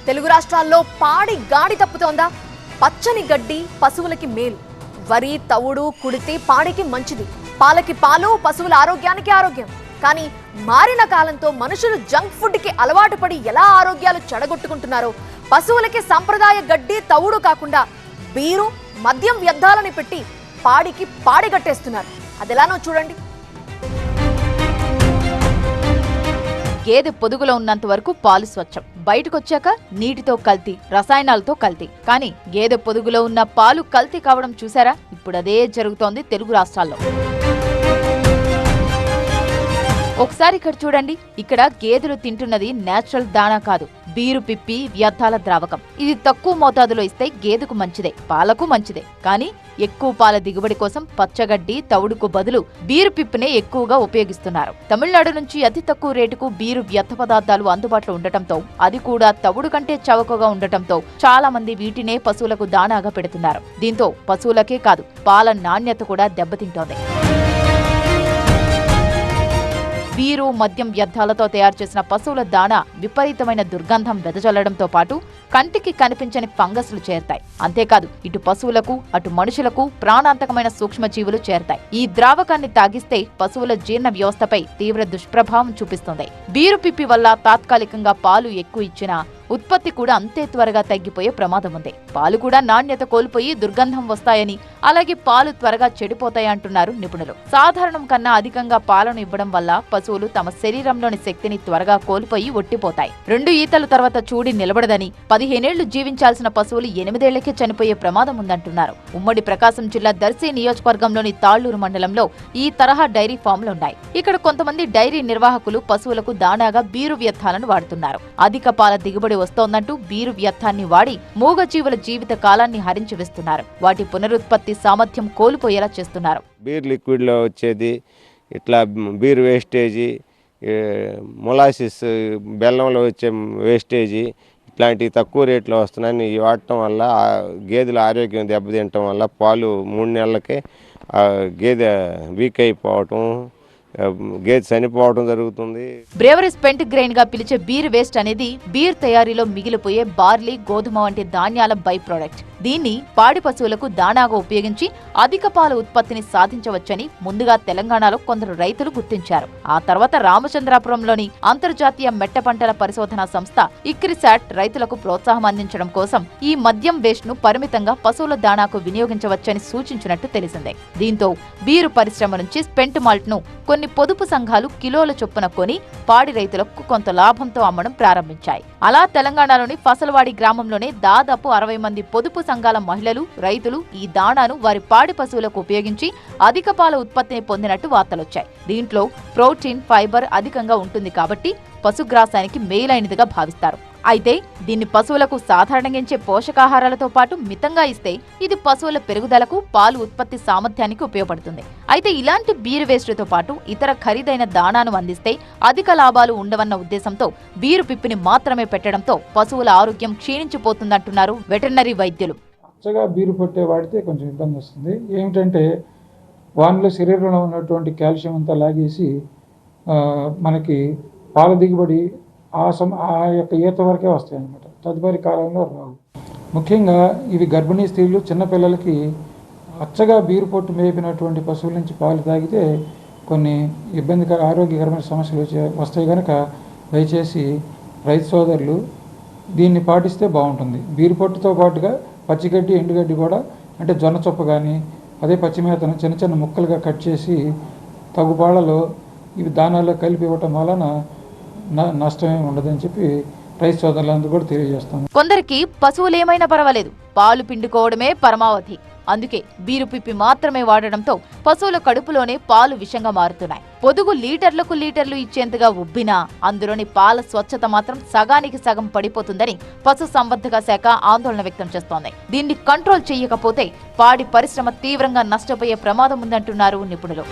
తెలుగు రాష్ట్రాల్లో పాడి గాడి తప్పుతోందా? పచ్చని గడ్డి పశువులకి మేలు, వరి తవుడు కుడితే పాడికి మంచిది, పాలకి పాలు పశువుల ఆరోగ్యానికి ఆరోగ్యం. కానీ మారిన కాలంతో మనుషులు జంక్ ఫుడ్ కి అలవాటు పడి ఎలా ఆరోగ్యాలు చెడగొట్టుకుంటున్నారో, పశువులకి సంప్రదాయ గడ్డి తవుడు కాకుండా బీరు మద్యం వ్యర్థాలని పెట్టి పాడికి పాడిగట్టేస్తున్నారు. అదెలానో చూడండి. గేదె పొదుగులో ఉన్నంత వరకు పాలు స్వచ్ఛం, బయటకొచ్చాక నీటితో కల్తీ, రసాయనాలతో కల్తీ. కానీ గేదె పొదుగులో ఉన్న పాలు కల్తీ కావడం చూసారా? ఇప్పుడు అదే జరుగుతోంది తెలుగు రాష్ట్రాల్లో. ఒకసారి ఇక్కడ చూడండి. ఇక్కడ గేదెలు తింటున్నది నేచురల్ దాణా కాదు, బీరు పిప్పి వ్యర్థాల ద్రావకం. ఇది తక్కువ మోతాదులో ఇస్తే గేదెకు మంచిదే, పాలకు మంచిదే. కానీ ఎక్కువ పాల దిగుబడి కోసం పచ్చగడ్డి తవుడుకు బదులు బీరు పిప్పినే ఎక్కువగా ఉపయోగిస్తున్నారు. తమిళనాడు నుంచి అతి తక్కువ రేటుకు బీరు వ్యర్థ పదార్థాలు అందుబాటులో ఉండటంతో, అది కూడా తవుడు కంటే చవకగా ఉండటంతో చాలా మంది వీటినే పశువులకు దాణాగా పెడుతున్నారు. దీంతో పశువులకే కాదు, పాల నాణ్యత కూడా దెబ్బతింటోంది. బీరు మద్యం వ్యర్థాలతో తయారు చేసిన పశువుల దాణా విపరీతమైన దుర్గంధం వెదజల్లడంతో పాటు కంటికి కనిపించని ఫంగస్లు చేరతాయి. అంతేకాదు, ఇటు పశువులకు అటు మనుషులకు ప్రాణాంతకమైన సూక్ష్మజీవులు చేరతాయి. ఈ ద్రావకాన్ని తాగిస్తే పశువుల జీర్ణ వ్యవస్థపై తీవ్ర దుష్ప్రభావం చూపిస్తుంది. బీరు పిప్పి వల్ల తాత్కాలికంగా పాలు ఎక్కువ ఇచ్చినా ఉత్పత్తి కూడా అంతే త్వరగా తగ్గిపోయే ప్రమాదం ఉంది. పాలు కూడా నాణ్యత కోల్పోయి దుర్గంధం వస్తాయని, అలాగే పాలు త్వరగా చెడిపోతాయంటున్నారు నిపుణులు. సాధారణం కన్నా అధికంగా పాలను ఇవ్వడం వల్ల పశువులు తమ శరీరంలోని శక్తిని త్వరగా కోల్పోయి ఒట్టిపోతాయి. 2 ఈతల తర్వాత చూడి నిలబడదని, 15 ఏళ్లు జీవించాల్సిన పశువులు 8 ఏళ్లకే చనిపోయే ప్రమాదం ఉందంటున్నారు. ఉమ్మడి ప్రకాశం జిల్లా దర్శి నియోజకవర్గంలోని తాళ్లూరు మండలంలో ఈ తరహా డైరీ ఫామ్లున్నాయి. ఇక్కడ కొంతమంది డైరీ నిర్వాహకులు పశువులకు దాణాగా బీరు వ్యర్థాలను వాడుతున్నారు. అధిక పాల దిగుబడి వస్తోందంటూ బీరు వ్యర్థాన్ని వాడి మూగజీవుల జీవిత కాలాన్ని హరించి వేస్తున్నారు. వాటి పునరుత్పత్తి సామర్థ్యం కోల్పోయేలా చేస్తున్నారు. బీర్ లిక్విడ్ లో వచ్చేది ఇట్లా బీర్ వేస్టేజీ, మొలాసిస్ బెల్లంలో వచ్చే వేస్టేజీ ఇట్లాంటివి తక్కువ రేట్లో వస్తున్నాయని వాడటం వల్ల గేదెల ఆరోగ్యం దెబ్బతింటం వల్ల పాలు 3 నెలలకే గేదె వీక్ అయిపోవటం, గేదె చనిపోవడం జరుగుతుంది. బ్రేవరీ స్పెంట్ గ్రెయిన్ గా పిలిచే బీర్ వేస్ట్ అనేది బీర్ తయారీలో మిగిలిపోయే బార్లీ, గోధుమ వంటి ధాన్యాల బై ప్రొడక్ట్. దీన్ని పాడి పశువులకు దాణాగా ఉపయోగించి అధిక పాల ఉత్పత్తిని సాధించవచ్చని ముందుగా తెలంగాణలో కొందరు రైతులు గుర్తించారు. ఆ తర్వాత రామచంద్రాపురంలోని అంతర్జాతీయ మెట్ట పంటల పరిశోధనా సంస్థ ఇక్రిసాట్ రైతులకు ప్రోత్సాహం అందించడం కోసం ఈ మద్యం వేస్ట్ ను పరిమితంగా పశువుల దాణాకు వినియోగించవచ్చని సూచించినట్టు తెలిసిందే. దీంతో బీరు పరిశ్రమ నుంచి స్పెంట్ మాల్ట్ ను కొన్ని పొదుపు సంఘాలు కిలోల చొప్పున కొని పాడి రైతులకు కొంత లాభంతో అమ్మడం ప్రారంభించాయి. అలా తెలంగాణలోని ఫసల్వాడి గ్రామంలోనే దాదాపు 60 మంది పొదుపు సంఘాల మహిళలు, రైతులు ఈ దాణాను వారి పాడి పశువులకు ఉపయోగించి అధిక పాల ఉత్పత్తిని పొందినట్టు వార్తలొచ్చాయి. దీంట్లో ప్రోటీన్, ఫైబర్ అధికంగా ఉంటుంది కాబట్టి పశుగ్రాసానికి మేలైనదిగా భావిస్తారు. అయితే దీన్ని పశువులకు సాధారణంగా ఇచ్చే పోషకాహారాలతో పాటు మితంగా ఇస్తే ఇది పశువుల పెరుగుదలకు, పాలు ఉత్పత్తి సామర్థ్యానికి ఉపయోగపడుతుంది. అయితే ఇలాంటి బీరు వేస్టుతో పాటు ఇతర ఖరీదైన దాణాను అందిస్తే అధిక లాభాలు ఉండవన్న ఉద్దేశంతో బీరు పిప్పిని మాత్రమే పెట్టడంతో పశువుల ఆరోగ్యం క్షీణించిపోతుందంటున్నారు వెటర్నరీ వైద్యులు. పచ్చగా బీరు పట్టే వాడితే కొంచెం ఇబ్బంది వస్తుంది. ఏమిటంటే వానిలో శరీరంలో ఉన్నటువంటి కాల్షియం అంతా లాగేసి మనకి పాల దిగుబడి ఆ యొక్క ఈత వరకే వస్తాయి అన్నమాట. తదుపరి కాలంలో రావు. ముఖ్యంగా ఇవి గర్భిణీ స్త్రీలు, చిన్నపిల్లలకి అచ్చగా బీరు పొట్టు మేపినటువంటి పశువుల నుంచి పాలు తాగితే కొన్ని ఇబ్బందికర ఆరోగ్యకరమైన సమస్యలు వస్తాయి కనుక దయచేసి రైతు సోదరులు దీన్ని పాటిస్తే బాగుంటుంది. బీరు పొట్టుతో పాటుగా పచ్చిగడ్డి, ఎండుగడ్డి కూడా, అంటే జొన్న చొప్ప కానీ అదే పచ్చిమేతను చిన్న చిన్న ముక్కలుగా కట్ చేసి తగుపాళ్లలో ఇవి దానాల్లో కలిపి ఇవ్వటం వలన నష్టమే ఉండదని చెప్పి రైతు సోదరులందరూ కూడా తెలియజేస్తాను. కొందరికి పశువులేమైనా పర్వాలేదు, పాలు పిండుకోవడమే పరమావధి. అందుకే బీరు పిప్పి మాత్రమే వాడడంతో పశువుల కడుపులోనే పాలు విషంగా మారుతున్నాయి. పొదుగు లీటర్లకు లీటర్లు ఇచ్చేంతగా ఉబ్బినా అందులోని పాల స్వచ్ఛత మాత్రం సగానికి సగం పడిపోతుందని పశు సంవర్ధక శాఖ ఆందోళన వ్యక్తం చేస్తోంది. దీన్ని కంట్రోల్ చేయకపోతే పాడి పరిశ్రమ తీవ్రంగా నష్టపోయే ప్రమాదం ఉందంటున్నారు నిపుణులు.